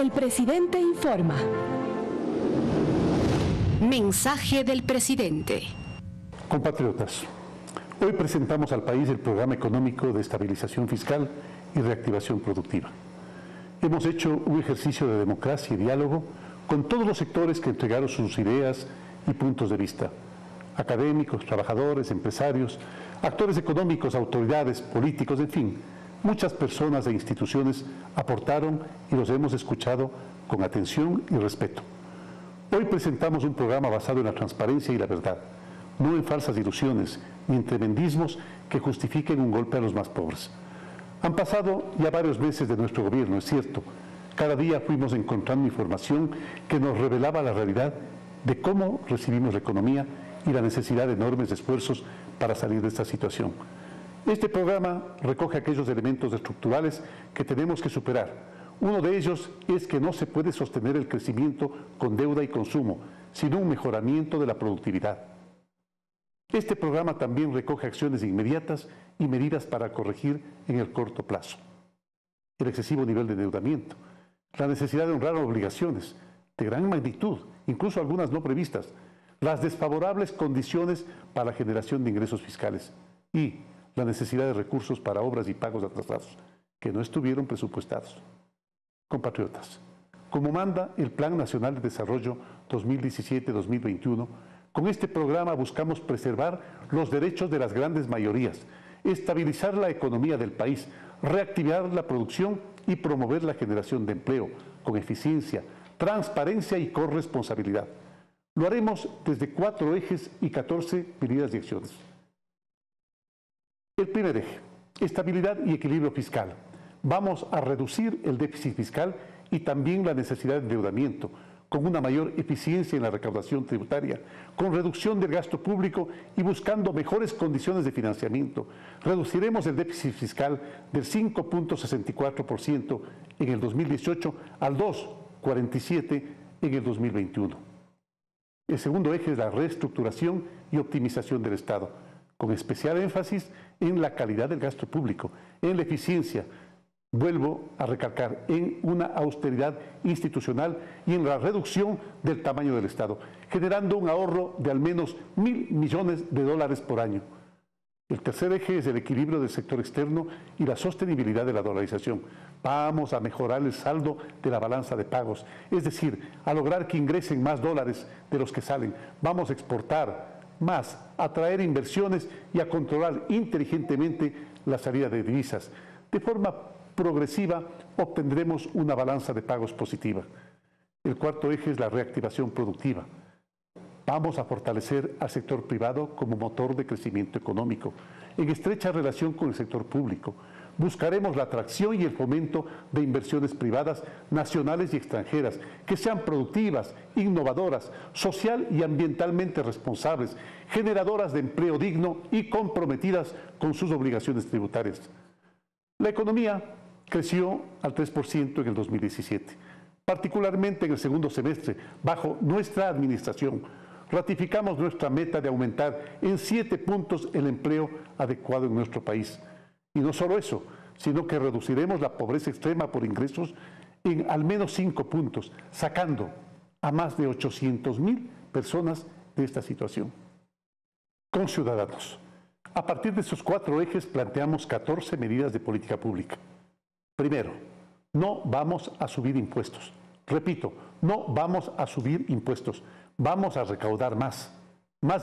El presidente informa. Mensaje del presidente. Compatriotas, hoy presentamos al país el Programa Económico de Estabilización Fiscal y Reactivación Productiva. Hemos hecho un ejercicio de democracia y diálogo con todos los sectores que entregaron sus ideas y puntos de vista. Académicos, trabajadores, empresarios, actores económicos, autoridades, políticos, en fin, muchas personas e instituciones aportaron y los hemos escuchado con atención y respeto. Hoy presentamos un programa basado en la transparencia y la verdad, no en falsas ilusiones ni en tremendismos que justifiquen un golpe a los más pobres. Han pasado ya varios meses de nuestro gobierno, es cierto. Cada día fuimos encontrando información que nos revelaba la realidad de cómo recibimos la economía y la necesidad de enormes esfuerzos para salir de esta situación. Este programa recoge aquellos elementos estructurales que tenemos que superar. Uno de ellos es que no se puede sostener el crecimiento con deuda y consumo, sino un mejoramiento de la productividad. Este programa también recoge acciones inmediatas y medidas para corregir en el corto plazo. El excesivo nivel de endeudamiento, la necesidad de honrar obligaciones de gran magnitud, incluso algunas no previstas, las desfavorables condiciones para la generación de ingresos fiscales y la necesidad de recursos para obras y pagos atrasados, que no estuvieron presupuestados. Compatriotas, como manda el Plan Nacional de Desarrollo 2017-2021, con este programa buscamos preservar los derechos de las grandes mayorías, estabilizar la economía del país, reactivar la producción y promover la generación de empleo con eficiencia, transparencia y corresponsabilidad. Lo haremos desde 4 ejes y 14 medidas y acciones. El primer eje, estabilidad y equilibrio fiscal. Vamos a reducir el déficit fiscal y también la necesidad de endeudamiento, con una mayor eficiencia en la recaudación tributaria, con reducción del gasto público y buscando mejores condiciones de financiamiento. Reduciremos el déficit fiscal del 5.64% en el 2018 al 2.47% en el 2021. El segundo eje es la reestructuración y optimización del Estado, con especial énfasis en la calidad del gasto público, en la eficiencia, vuelvo a recalcar, en una austeridad institucional y en la reducción del tamaño del Estado, generando un ahorro de al menos $1.000 millones por año. El tercer eje es el equilibrio del sector externo y la sostenibilidad de la dolarización. Vamos a mejorar el saldo de la balanza de pagos, es decir, a lograr que ingresen más dólares de los que salen. Vamos a exportar más, a atraer inversiones y a controlar inteligentemente la salida de divisas. De forma progresiva obtendremos una balanza de pagos positiva. El cuarto eje es la reactivación productiva. Vamos a fortalecer al sector privado como motor de crecimiento económico, en estrecha relación con el sector público. Buscaremos la atracción y el fomento de inversiones privadas nacionales y extranjeras que sean productivas, innovadoras, social y ambientalmente responsables, generadoras de empleo digno y comprometidas con sus obligaciones tributarias. La economía creció al 3% en el 2017, particularmente en el segundo semestre, bajo nuestra administración. Ratificamos nuestra meta de aumentar en 7 puntos el empleo adecuado en nuestro país. Y no solo eso, sino que reduciremos la pobreza extrema por ingresos en al menos 5 puntos, sacando a más de 800.000 personas de esta situación. Conciudadanos, a partir de esos 4 ejes planteamos 14 medidas de política pública. Primero, no vamos a subir impuestos. Repito, no vamos a subir impuestos. Vamos a recaudar más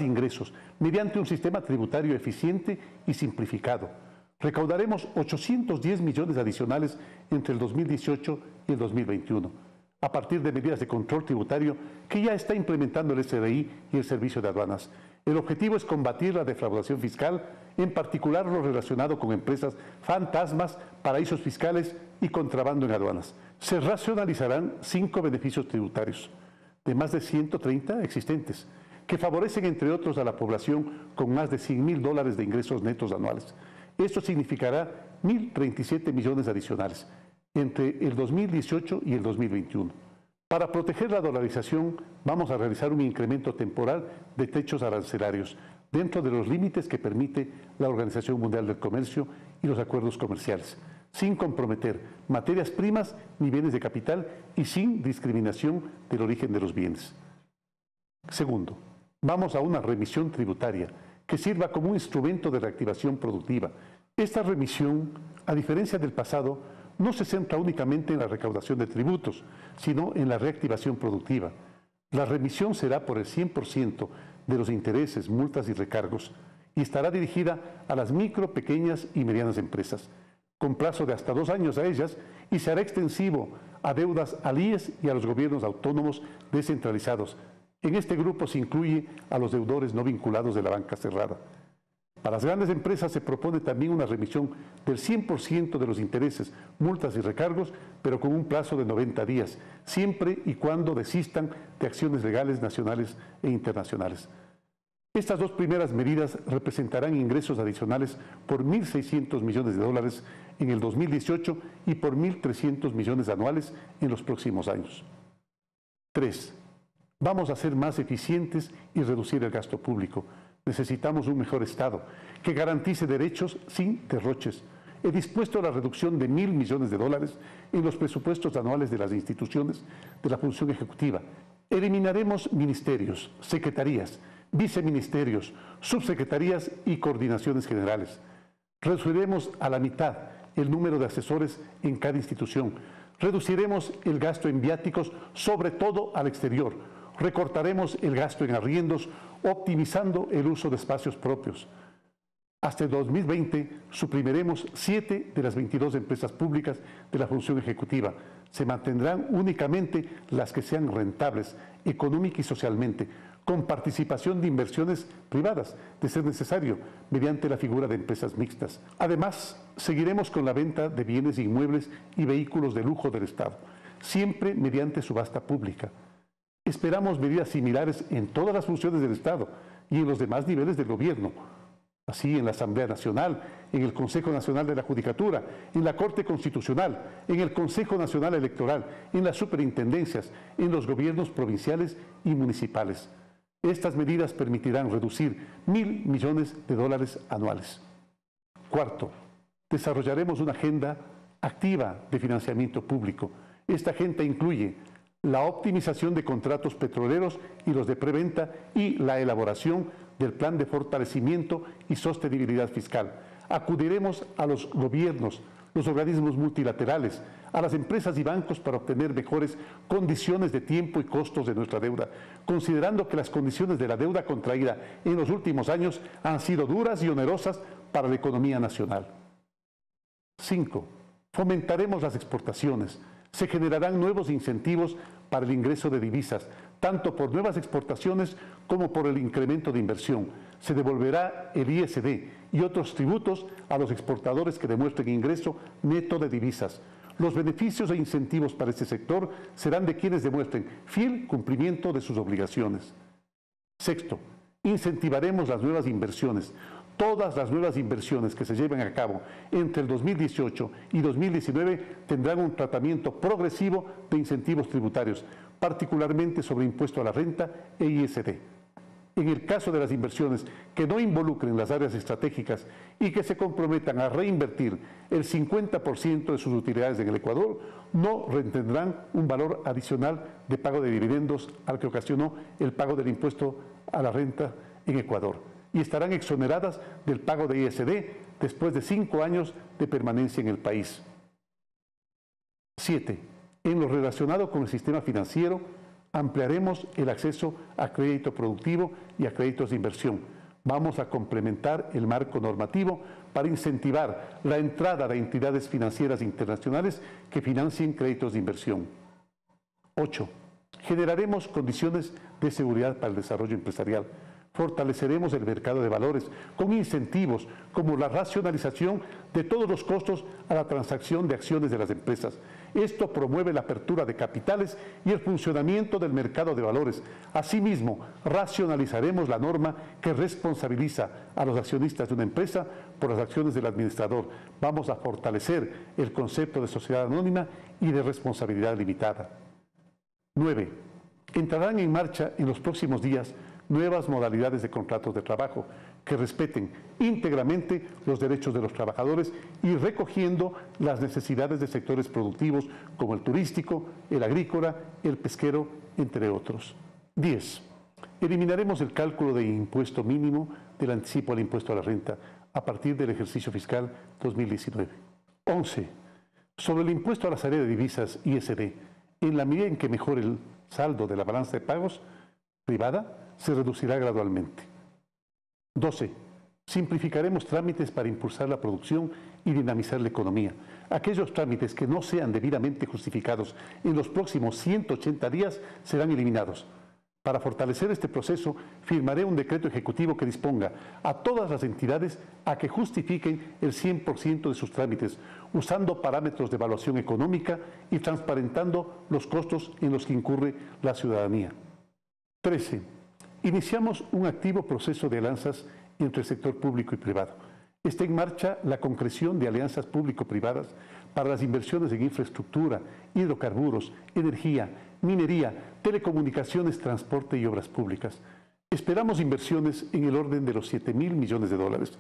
ingresos, mediante un sistema tributario eficiente y simplificado. Recaudaremos 810 millones adicionales entre el 2018 y el 2021, a partir de medidas de control tributario que ya está implementando el SRI y el Servicio de Aduanas. El objetivo es combatir la defraudación fiscal, en particular lo relacionado con empresas fantasmas, paraísos fiscales y contrabando en aduanas. Se racionalizarán 5 beneficios tributarios, de más de 130 existentes, que favorecen entre otros a la población con más de $100.000 de ingresos netos anuales. Esto significará 1.037 millones adicionales entre el 2018 y el 2021. Para proteger la dolarización, vamos a realizar un incremento temporal de techos arancelarios dentro de los límites que permite la Organización Mundial del Comercio y los acuerdos comerciales. sin comprometer materias primas ni bienes de capital y sin discriminación del origen de los bienes. Segundo, vamos a una remisión tributaria que sirva como un instrumento de reactivación productiva. Esta remisión, a diferencia del pasado, no se centra únicamente en la recaudación de tributos, sino en la reactivación productiva. La remisión será por el 100% de los intereses, multas y recargos y estará dirigida a las micro, pequeñas y medianas empresas, con plazo de hasta 2 años a ellas, y será extensivo a deudas al IES y a los gobiernos autónomos descentralizados. En este grupo se incluye a los deudores no vinculados de la banca cerrada. Para las grandes empresas se propone también una remisión del 100% de los intereses, multas y recargos, pero con un plazo de 90 días, siempre y cuando desistan de acciones legales nacionales e internacionales. Estas 2 primeras medidas representarán ingresos adicionales por $1.600 millones en el 2018 y por $1.300 millones anuales en los próximos años. 3. Vamos a ser más eficientes y reducir el gasto público. Necesitamos un mejor Estado que garantice derechos sin derroches. He dispuesto la reducción de $1.000 millones en los presupuestos anuales de las instituciones de la función ejecutiva. Eliminaremos ministerios, secretarías, viceministerios, subsecretarías y coordinaciones generales. Reduciremos a la mitad el número de asesores en cada institución. Reduciremos el gasto en viáticos, sobre todo al exterior. Recortaremos el gasto en arriendos, optimizando el uso de espacios propios. Hasta el 2020 suprimiremos 7 de las 22 empresas públicas de la función ejecutiva. Se mantendrán únicamente las que sean rentables, económica y socialmente, con participación de inversiones privadas, de ser necesario, mediante la figura de empresas mixtas. Además, seguiremos con la venta de bienes inmuebles y vehículos de lujo del Estado, siempre mediante subasta pública. Esperamos medidas similares en todas las funciones del Estado y en los demás niveles del gobierno, así en la Asamblea Nacional, en el Consejo Nacional de la Judicatura, en la Corte Constitucional, en el Consejo Nacional Electoral, en las superintendencias, en los gobiernos provinciales y municipales. Estas medidas permitirán reducir $1.000 millones anuales. Cuarto, desarrollaremos una agenda activa de financiamiento público. Esta agenda incluye la optimización de contratos petroleros y los de preventa y la elaboración del plan de fortalecimiento y sostenibilidad fiscal. Acudiremos a los gobiernos, los organismos multilaterales, a las empresas y bancos para obtener mejores condiciones de tiempo y costos de nuestra deuda, considerando que las condiciones de la deuda contraída en los últimos años han sido duras y onerosas para la economía nacional. 5. Fomentaremos las exportaciones. Se generarán nuevos incentivos para el ingreso de divisas, tanto por nuevas exportaciones como por el incremento de inversión. Se devolverá el ISD y otros tributos a los exportadores que demuestren ingreso neto de divisas. Los beneficios e incentivos para este sector serán de quienes demuestren fiel cumplimiento de sus obligaciones. 6. Incentivaremos las nuevas inversiones. Todas las nuevas inversiones que se lleven a cabo entre el 2018 y 2019 tendrán un tratamiento progresivo de incentivos tributarios, particularmente sobre impuesto a la renta e ISD. En el caso de las inversiones que no involucren las áreas estratégicas y que se comprometan a reinvertir el 50% de sus utilidades en el Ecuador, no retendrán un valor adicional de pago de dividendos al que ocasionó el pago del impuesto a la renta en Ecuador, y estarán exoneradas del pago de ISD después de 5 años de permanencia en el país. 7. En lo relacionado con el sistema financiero, ampliaremos el acceso a crédito productivo y a créditos de inversión. Vamos a complementar el marco normativo para incentivar la entrada de entidades financieras internacionales que financien créditos de inversión. 8. Generaremos condiciones de seguridad para el desarrollo empresarial. Fortaleceremos el mercado de valores con incentivos como la racionalización de todos los costos a la transacción de acciones de las empresas. Esto promueve la apertura de capitales y el funcionamiento del mercado de valores. Asimismo, racionalizaremos la norma que responsabiliza a los accionistas de una empresa por las acciones del administrador. Vamos a fortalecer el concepto de sociedad anónima y de responsabilidad limitada. 9. Entrarán en marcha en los próximos días nuevas modalidades de contratos de trabajo que respeten íntegramente los derechos de los trabajadores y recogiendo las necesidades de sectores productivos como el turístico, el agrícola, el pesquero, entre otros. 10. Eliminaremos el cálculo de impuesto mínimo del anticipo al impuesto a la renta a partir del ejercicio fiscal 2019. 11. Sobre el impuesto a la salida de divisas ISD, en la medida en que mejore el saldo de la balanza de pagos privada, se reducirá gradualmente. 12. Simplificaremos trámites para impulsar la producción y dinamizar la economía. Aquellos trámites que no sean debidamente justificados en los próximos 180 días serán eliminados. Para fortalecer este proceso, firmaré un decreto ejecutivo que disponga a todas las entidades a que justifiquen el 100% de sus trámites, usando parámetros de evaluación económica y transparentando los costos en los que incurre la ciudadanía. 13. Iniciamos un activo proceso de alianzas entre el sector público y privado. Está en marcha la concreción de alianzas público-privadas para las inversiones en infraestructura, hidrocarburos, energía, minería, telecomunicaciones, transporte y obras públicas. Esperamos inversiones en el orden de los $7.000 millones.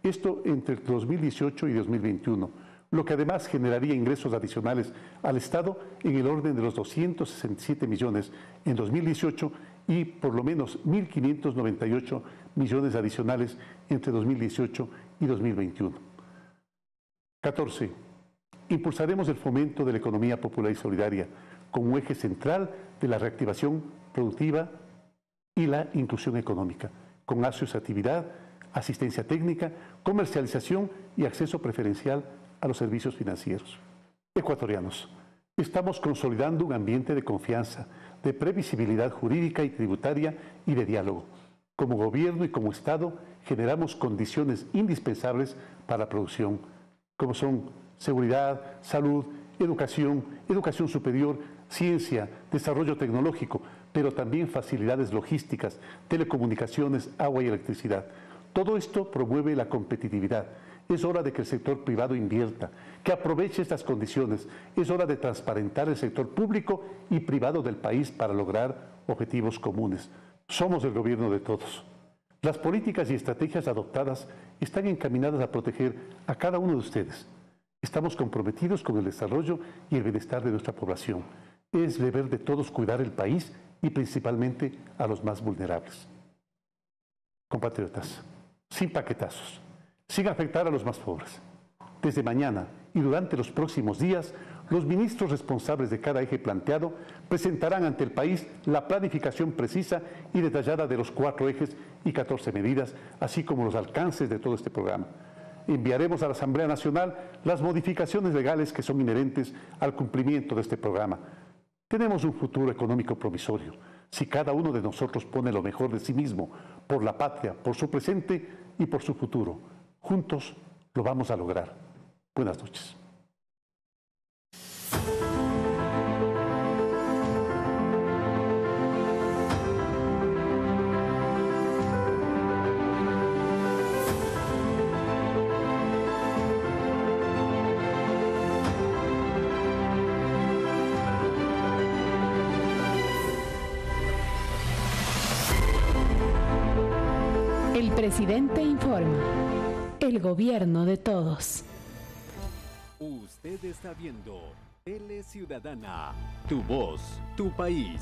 Esto entre 2018 y 2021, lo que además generaría ingresos adicionales al Estado en el orden de los 267 millones en 2018 y por lo menos 1.598 millones adicionales entre 2018 y 2021. 14. Impulsaremos el fomento de la economía popular y solidaria como eje central de la reactivación productiva y la inclusión económica, con asociatividad, asistencia técnica, comercialización y acceso preferencial a los servicios financieros. Ecuatorianos, estamos consolidando un ambiente de confianza, de previsibilidad jurídica y tributaria y de diálogo. Como gobierno y como Estado generamos condiciones indispensables para la producción, como son seguridad, salud, educación superior, ciencia, desarrollo tecnológico, pero también facilidades logísticas, telecomunicaciones, agua y electricidad. Todo esto promueve la competitividad. Es hora de que el sector privado invierta, que aproveche estas condiciones. Es hora de transparentar el sector público y privado del país para lograr objetivos comunes. Somos el gobierno de todos. Las políticas y estrategias adoptadas están encaminadas a proteger a cada uno de ustedes. Estamos comprometidos con el desarrollo y el bienestar de nuestra población. Es deber de todos cuidar el país y principalmente a los más vulnerables. Compatriotas, sin paquetazos, sin afectar a los más pobres. Desde mañana y durante los próximos días, los ministros responsables de cada eje planteado presentarán ante el país la planificación precisa y detallada de los 4 ejes y 14 medidas, así como los alcances de todo este programa. Enviaremos a la Asamblea Nacional las modificaciones legales que son inherentes al cumplimiento de este programa. Tenemos un futuro económico promisorio. Si cada uno de nosotros pone lo mejor de sí mismo, por la patria, por su presente y por su futuro, juntos lo vamos a lograr. Buenas noches. El presidente informa. El gobierno de todos. Usted está viendo Tele Ciudadana, tu voz, tu país.